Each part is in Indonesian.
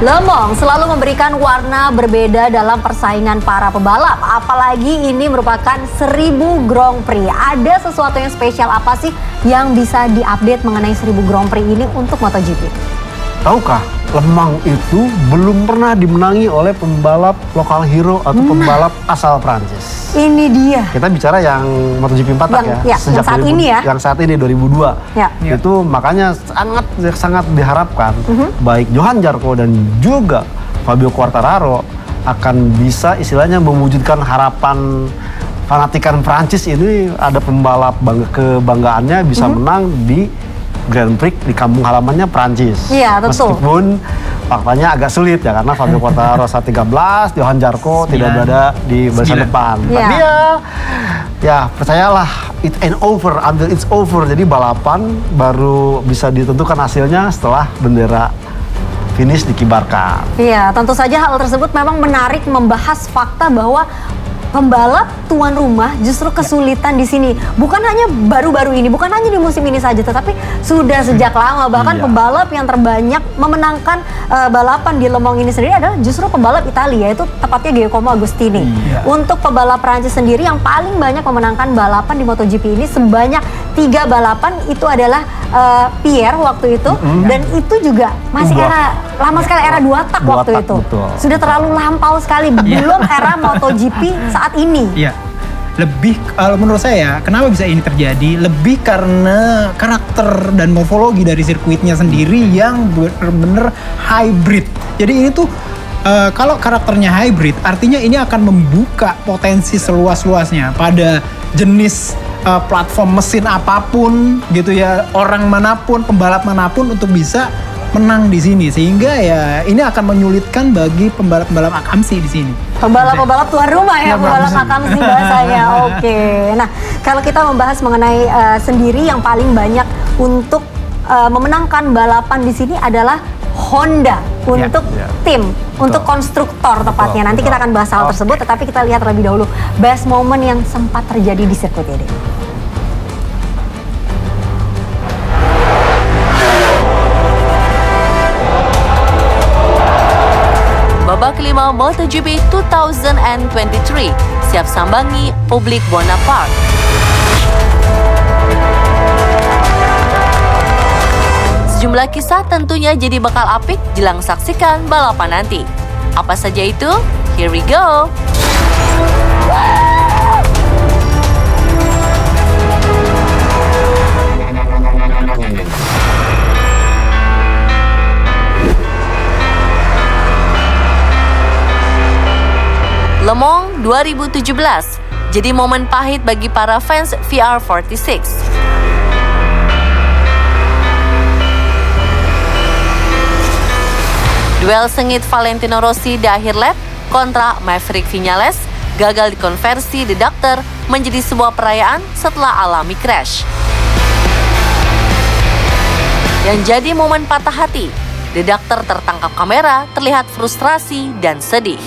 Le Mans selalu memberikan warna berbeda dalam persaingan para pebalap. Apalagi ini merupakan 1000 Grand Prix. Ada sesuatu yang spesial apa sih yang bisa diupdate mengenai 1000 Grand Prix ini untuk MotoGP? Tahukah, Le Mans itu belum pernah dimenangi oleh pembalap lokal hero atau pembalap asal Prancis. Ini dia. Kita bicara yang MotoGP 4 ya, sejak saat ini ya. Yang saat ini 2002. Ya. Itu makanya sangat diharapkan baik Johan Zarco dan juga Fabio Quartararo akan bisa istilahnya mewujudkan harapan fanatikan Prancis ini, ada pembalap kebanggaannya bisa menang di Grand Prix di kampung halamannya Prancis. Iya, tentu. Meskipun faktanya agak sulit ya, karena Fabio Quartararo saat 13, Johan Zarco tidak berada di barisan depan. Iya. Tapi ya percayalah, it ain't over until it's over. Jadi balapan baru bisa ditentukan hasilnya setelah bendera finish dikibarkan. Iya, tentu saja hal tersebut memang menarik membahas fakta bahwa pembalap tuan rumah justru kesulitan di sini. Bukan hanya baru-baru ini, bukan hanya di musim ini saja, tetapi sudah sejak lama. Bahkan pembalap yang terbanyak memenangkan balapan di Le Mans ini sendiri adalah justru pembalap Italia, yaitu tepatnya Giacomo Agostini. Untuk pembalap Prancis sendiri yang paling banyak memenangkan balapan di MotoGP ini sebanyak 3 balapan, itu adalah Pierre waktu itu, dan itu juga masih lama sekali, era 2 tak waktu itu. Betul. Sudah terlalu lampau sekali, belum era MotoGP saat ini. Iya, lebih menurut saya kenapa bisa ini terjadi, lebih karena karakter dan morfologi dari sirkuitnya sendiri yang benar-benar hybrid. Jadi ini tuh kalau karakternya hybrid, artinya ini akan membuka potensi seluas-luasnya pada jenis platform mesin apapun gitu ya, orang manapun, pembalap manapun untuk bisa menang di sini, sehingga ya ini akan menyulitkan bagi pembalap-pembalap akamsi di sini. Pembalap-pembalap tuan rumah ya, pembalap akamsi bahasanya. Oke. Nah, kalau kita membahas mengenai sendiri yang paling banyak untuk memenangkan balapan di sini adalah Honda untuk tim, untuk konstruktor tepatnya. Nanti kita akan bahas hal tersebut, tetapi kita lihat terlebih dahulu best moment yang sempat terjadi di sirkuit ini. Babak kelima MotoGP 2023 siap sambangi publik Bonaparte. Sejumlah kisah tentunya jadi bakal apik jelang saksikan balapan nanti. Apa saja itu? Here we go! Le Mans 2017 jadi momen pahit bagi para fans VR46. Duel sengit Valentino Rossi di akhir lap kontra Maverick Viñales gagal dikonversi The Doctor menjadi sebuah perayaan setelah alami crash. Yang jadi momen patah hati, The Doctor tertangkap kamera terlihat frustrasi dan sedih.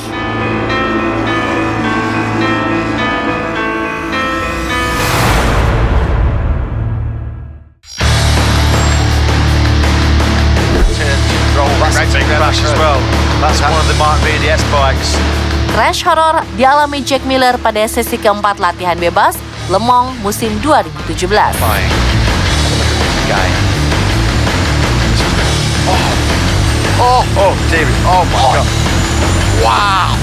Crash as well. That's one of the Mark VDS bikes. Crash horor dialami Jack Miller pada sesi keempat latihan bebas Le Mans musim 2017. David. Oh my God. Wow.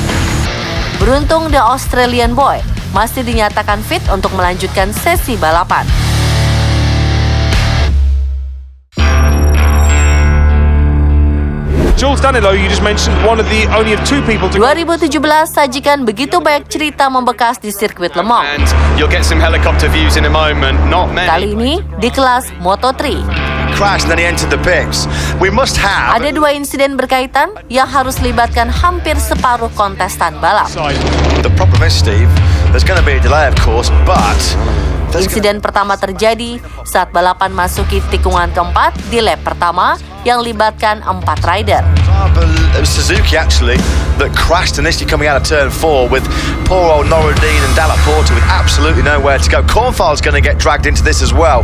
Beruntung The Australian Boy masih dinyatakan fit untuk melanjutkan sesi balapan. Jules Danilo, you just mentioned one of the only of 2 people to 2017 sajikan begitu banyak cerita membekas di sirkuit Le Mans. And you'll get some helicopter views in a moment. Not many. Kali ini di kelas Moto3. Crash and then he entered the pits. We must have. Ada 2 insiden berkaitan yang harus libatkan hampir separuh kontestan balap. The problem is, Steve, there's going to be a delay, of course, but Insiden pertama terjadi saat balapan masuki tikungan keempat di lap pertama yang libatkan 4 rider. It was Suzuki actually that crashed initially coming out of turn 4 with poor old Norodine and Dalla Porta with absolutely nowhere to go. Cornfall's going to get dragged into this as well.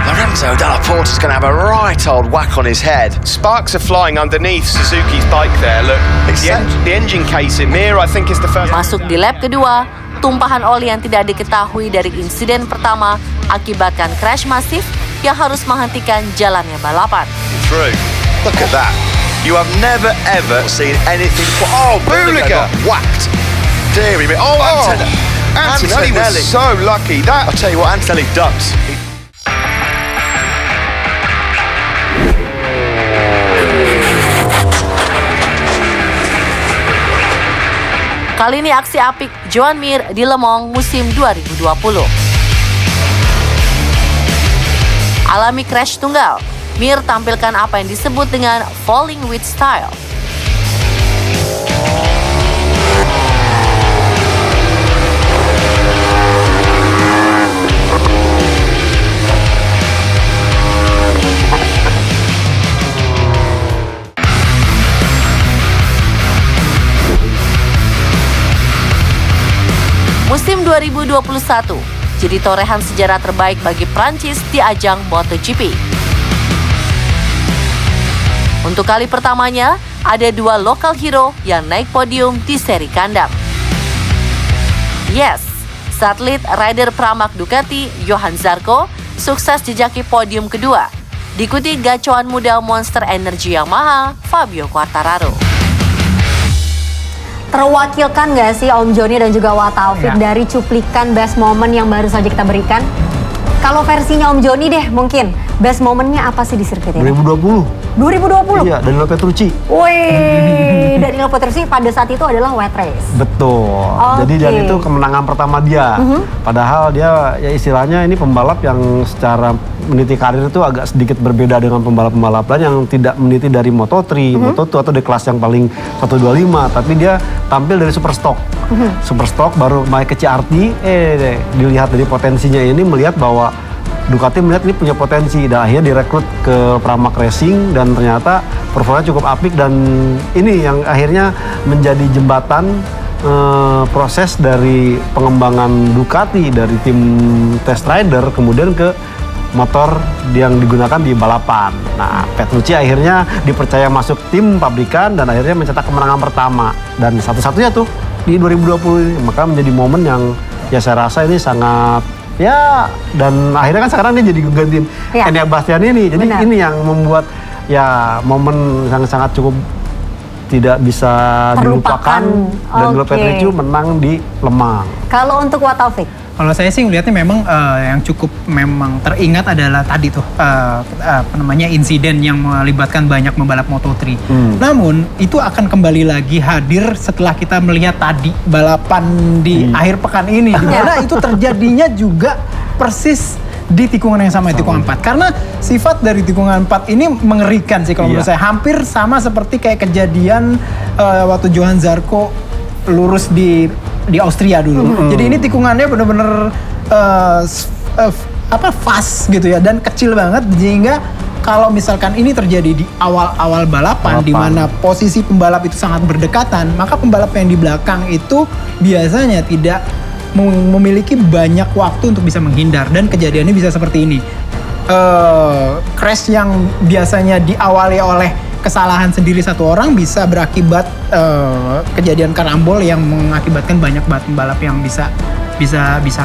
Lorenzo Dalla Porta's going to have a right old whack on his head. Sparks are flying underneath Suzuki's bike there. Look, the engine casing. Mir, I think, is the first. Masuk di lap kedua, tumpahan oli yang tidak diketahui dari insiden pertama akibatkan crash masif yang harus menghentikan jalannya balapan. True. Look at that. You have never ever seen anything. Oh, Buliga got whacked. Deary me. Oh, Antonelli was so lucky. I'll tell you what, Antonelli ducks. Kali ini aksi apik Joan Mir di Le Mans musim 2020. Alami crash tunggal, Mir tampilkan apa yang disebut dengan falling with style. Musim 2021 jadi torehan sejarah terbaik bagi Prancis di ajang MotoGP. Untuk kali pertamanya, ada 2 lokal hero yang naik podium di seri kandang. Yes, satelit rider Pramac Ducati, Johan Zarco, sukses jejaki podium kedua, diikuti gacoan muda Monster Energy Yamaha, Fabio Quartararo. Terwakilkan nggak sih Om Joni dan juga Wak Taufik dari cuplikan best moment yang baru saja kita berikan? Kalau versinya Om Joni deh mungkin, best momennya apa sih di sirkuit ini? 2020. 2020? Iya, Danilo Petrucci. Wih, Danilo Petrucci pada saat itu adalah wet race. Betul. Oke. Jadi dan itu kemenangan pertama dia. Padahal dia ya istilahnya ini pembalap yang secara meniti karir itu agak sedikit berbeda dengan pembalap-pembalap lain yang tidak meniti dari Moto3, Moto2 atau di kelas yang paling 125, tapi dia tampil dari super stock. Super stock baru naik ke CRT, dilihat dari potensinya ini melihat bahwa Ducati melihat ini punya potensi dan akhirnya direkrut ke Pramac Racing dan ternyata performanya cukup apik dan ini yang akhirnya menjadi jembatan proses dari pengembangan Ducati dari tim test rider kemudian ke motor yang digunakan di balapan. Nah, Petrucci akhirnya dipercaya masuk tim pabrikan dan akhirnya mencetak kemenangan pertama dan satu-satunya tuh di 2020 ini. Maka menjadi momen yang ya saya rasa ini sangat ya, dan akhirnya kan sekarang dia jadi gantiin Enea Bastian ini. Jadi ini yang membuat ya momen yang sangat cukup tidak bisa dilupakan dan Petrucci menang di Le Mans. Kalau untuk Wak Taufik? Kalau saya sih ngelihatnya memang yang cukup memang teringat adalah tadi tuh apa namanya insiden yang melibatkan banyak pembalap Moto3. Namun itu akan kembali lagi hadir setelah kita melihat tadi balapan di akhir pekan ini, di mana itu terjadinya juga persis di tikungan yang sama, tikungan 4. Karena sifat dari tikungan 4 ini mengerikan sih kalau menurut saya. Hampir sama seperti kayak kejadian waktu Johan Zarco lurus di Austria dulu. Jadi ini tikungannya bener-bener fast gitu ya dan kecil banget sehingga kalau misalkan ini terjadi di awal-awal balapan di mana posisi pembalap itu sangat berdekatan, maka pembalap yang di belakang itu biasanya tidak memiliki banyak waktu untuk bisa menghindar dan kejadiannya bisa seperti ini. Crash yang biasanya diawali oleh kesalahan sendiri satu orang bisa berakibat kejadian karambol yang mengakibatkan banyak banget pembalap yang bisa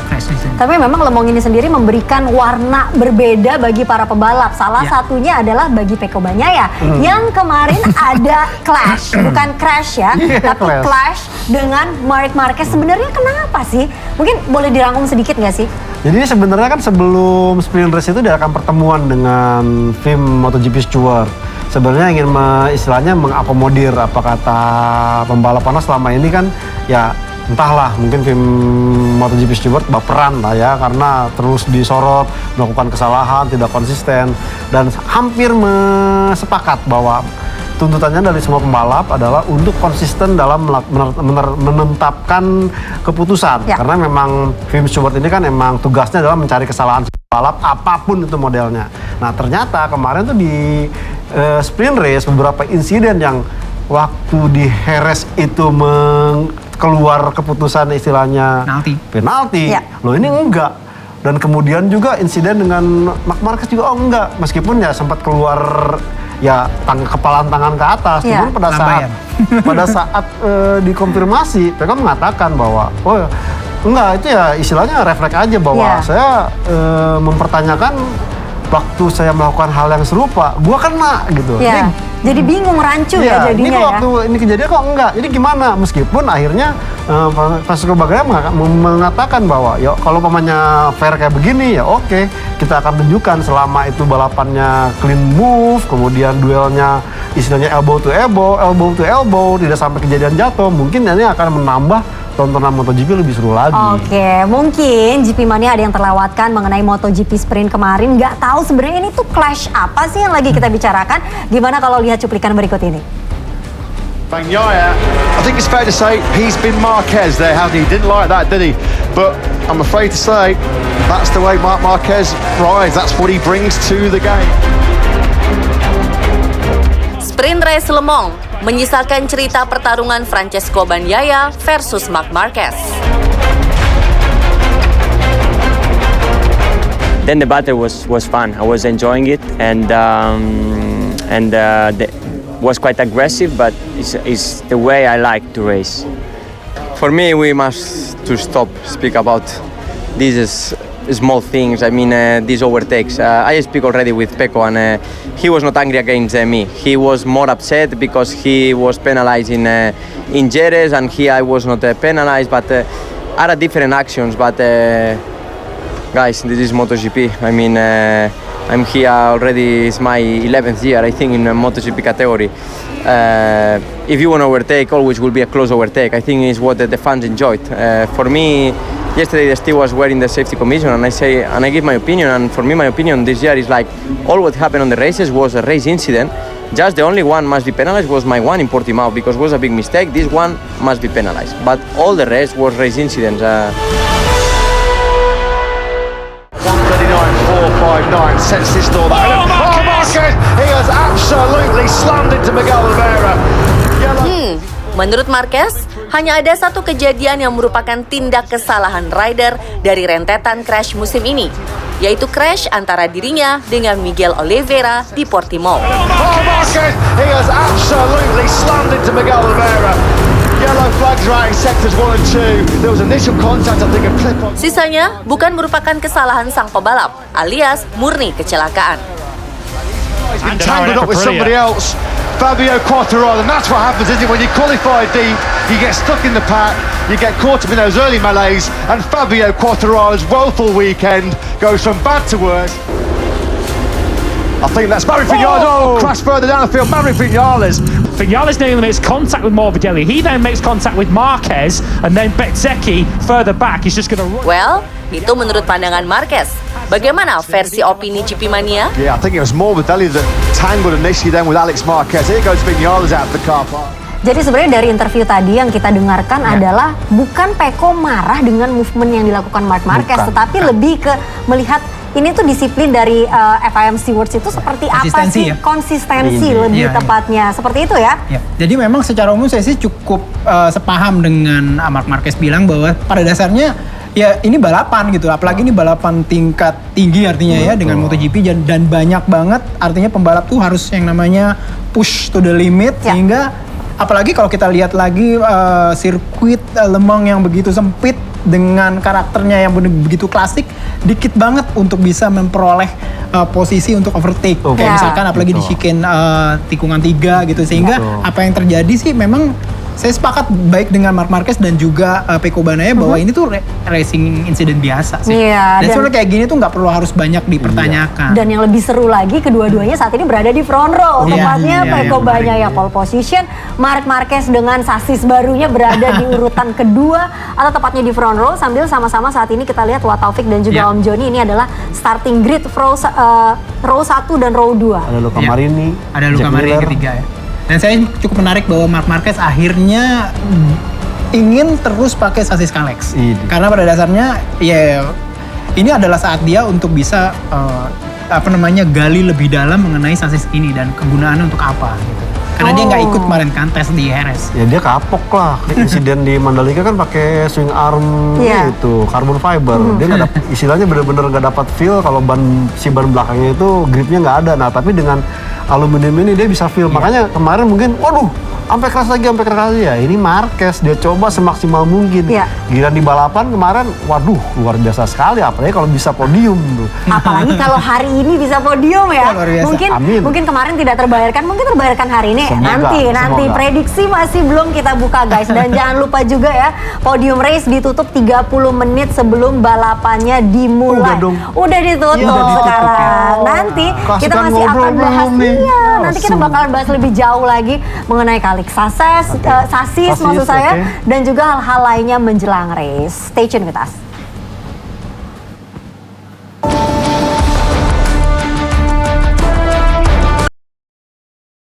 crash di sini. Tapi memang Le Mans ini sendiri memberikan warna berbeda bagi para pembalap. Salah satunya adalah bagi Pecco Bagnaia yang kemarin ada clash, bukan crash ya, tapi clash dengan Marc Marquez. Sebenarnya kenapa sih? Mungkin boleh dirangkum sedikit nggak sih? Jadi sebenarnya kan sebelum sprint race itu diadakan pertemuan dengan tim MotoGP Stewart. Sebenarnya ingin istilahnya mengakomodir apa kata pembalap karena selama ini kan ya entahlah mungkin tim MotoGP Stewart baperan lah ya karena terus disorot melakukan kesalahan tidak konsisten dan hampir sepakat bahwa tuntutannya dari semua pembalap adalah untuk konsisten dalam menetapkan keputusan. Ya. Karena memang Wim Stewart ini kan emang tugasnya adalah mencari kesalahan pembalap apapun itu modelnya. Nah ternyata kemarin tuh di sprint race beberapa insiden yang waktu di Jerez itu keluar keputusan istilahnya penalti. Ya. Loh ini enggak. Dan kemudian juga insiden dengan Marc Marquez juga enggak, meskipun ya sempat keluar ya kepalan tangan ke atas. Ya. Cuman pada saat dikonfirmasi, Peko mengatakan bahwa enggak, itu ya istilahnya refleks aja bahwa saya mempertanyakan waktu saya melakukan hal yang serupa, gua kena gitu. Ya. Jadi bingung rancu ya jadinya ini waktu ini kejadian kok enggak. Jadi gimana? Meskipun akhirnya Francesco Bagnaia mengatakan bahwa ya kalau pamannya fair kayak begini ya oke, kita akan tunjukkan selama itu balapannya clean move, kemudian duelnya istilahnya elbow to elbow, tidak sampai kejadian jatuh, mungkin ini akan menambah tontonan MotoGP lebih seru lagi. Oke, mungkin GP Mania ada yang terlewatkan mengenai MotoGP Sprint kemarin. Nggak tahu sebenarnya ini tuh clash apa sih yang lagi kita bicarakan. Gimana kalau lihat cuplikan berikut ini? Bagnaia, I think it's fair to say he's been Marquez there, hasn't he? Didn't like that, did he? But I'm afraid to say that's the way Marc Marquez rides. That's what he brings to the game. Sprint Race Le Mans menyisakan cerita pertarungan Francesco Bagnaia versus Marc Marquez. Then the battle was fun. I was enjoying it, and was quite aggressive, but it's the way I like to race. For me, we must to speak about these small things. I mean, these overtakes. I speak already with Pecco, and he was not angry against me. He was more upset because he was penalized in Jerez, and here I was not penalized, but other different actions. But guys, this is MotoGP. I mean, I'm here already. It's my 11th year, I think, in the MotoGP category. If you want to overtake, always will be a close overtake. I think it's what the fans enjoyed. For me, yesterday the Steve was wearing the safety commission, and I give my opinion. And for me, my opinion this year is like all what happened on the races was a race incident. Just the only one must be penalized was my one in Portimao because it was a big mistake. This one must be penalized, but all the rest was race incidents. 1:39.459 sets this door. Marquez! He has absolutely slammed into Miguel Oliveira. Menurut Marquez, hanya ada satu kejadian yang merupakan tindak kesalahan rider dari rentetan crash musim ini, yaitu crash antara dirinya dengan Miguel Oliveira di Portimao. Marquez! He has absolutely slammed into Miguel Oliveira. Yellow flags are out in sectors 1 and 2. There was initial contact, I think, a clip on. Sisanya bukan merupakan kesalahan sang pebalap, alias murni kecelakaan. He's been tangled up with somebody else, Fabio Quartararo, and that's what happens, isn't it? When you qualify deep, you get stuck in the pack, you get caught up in those early melees, and Fabio Quartararo's woeful weekend goes from bad to worse. I think that's Maverick Vinales. Oh, crash further down the field. Maverick Vinales. Vinales nearly makes contact with Morbidelli. He then makes contact with Marquez, and then Bezzecchi further back. He's just going to run. Well, itu menurut pandangan Marquez. Bagaimana versi opini GP Mania? Yeah, I think it was Morbidelli that tangled initially then with Alex Marquez. Here goes Vinales out of the car park. Jadi sebenarnya dari interview tadi yang kita dengarkan adalah bukan Pecco marah dengan movement yang dilakukan Marc Marquez, tetapi lebih ke melihat ini tuh disiplin dari FIM Stewards itu seperti apa sih? Konsistensi lebih tepatnya. Seperti itu ya? Jadi memang secara umum saya sih cukup sepaham dengan Marc Marquez bilang bahwa pada dasarnya ya ini balapan gitu. Apalagi ini balapan tingkat tinggi artinya ya dengan MotoGP dan banyak banget artinya pembalap tuh harus yang namanya push to the limit sehingga apalagi kalau kita lihat lagi sirkuit Le Mans yang begitu sempit dengan karakternya yang begitu klasik, dikit banget untuk bisa memperoleh posisi untuk overtake. Kayak misalkan apalagi di chicane tikungan 3 gitu. Sehingga apa yang terjadi sih memang saya sepakat baik dengan Marc Marquez dan juga Pecco Bagnaia bahwa ini tuh racing incident biasa sih. Dan sebenarnya kayak gini tuh nggak perlu harus banyak dipertanyakan. Dan yang lebih seru lagi kedua-duanya saat ini berada di front row. Tepatnya Pecco Bagnaia pole position, Marc Marquez dengan sasis barunya berada di urutan kedua atau tepatnya di front row sambil sama-sama saat ini kita lihat Wat Taufik dan juga Om Joni ini adalah starting grid row 1 dan row 2. Ada Luca Marini, ada Luca Marini ketiga ya. Dan saya cukup menarik bahwa Marc Marquez akhirnya ingin terus pakai sasis Kalex. Karena pada dasarnya ya ini adalah saat dia untuk bisa gali lebih dalam mengenai sasis ini dan kegunaannya untuk apa gitu. Karena dia nggak ikut kemarin kan tes di Jerez. Ya dia kapok lah. Insiden di Mandalika kan pakai swing arm itu carbon fiber. Dia nggak istilahnya bener-bener nggak dapat feel kalau ban belakangnya itu gripnya nggak ada. Nah tapi dengan aluminium ini dia bisa feel. Makanya kemarin mungkin waduh sampai keras lagi ya. Ini Marquez dia coba semaksimal mungkin. Giliran di balapan kemarin, waduh luar biasa sekali. Apalagi kalau bisa podium tuh. Apalagi kalau hari ini bisa podium ya. Mungkin kemarin tidak terbayarkan, mungkin terbayarkan hari ini. Nanti prediksi masih belum kita buka guys. Dan jangan lupa juga ya, podium race ditutup 30 menit sebelum balapannya dimulai. Udah ditutup sekarang. Nanti kita masih akan bahas nanti kita bakalan bahas lebih jauh lagi mengenai sasis maksud saya dan juga hal-hal lainnya menjelang race. Stay tune with us.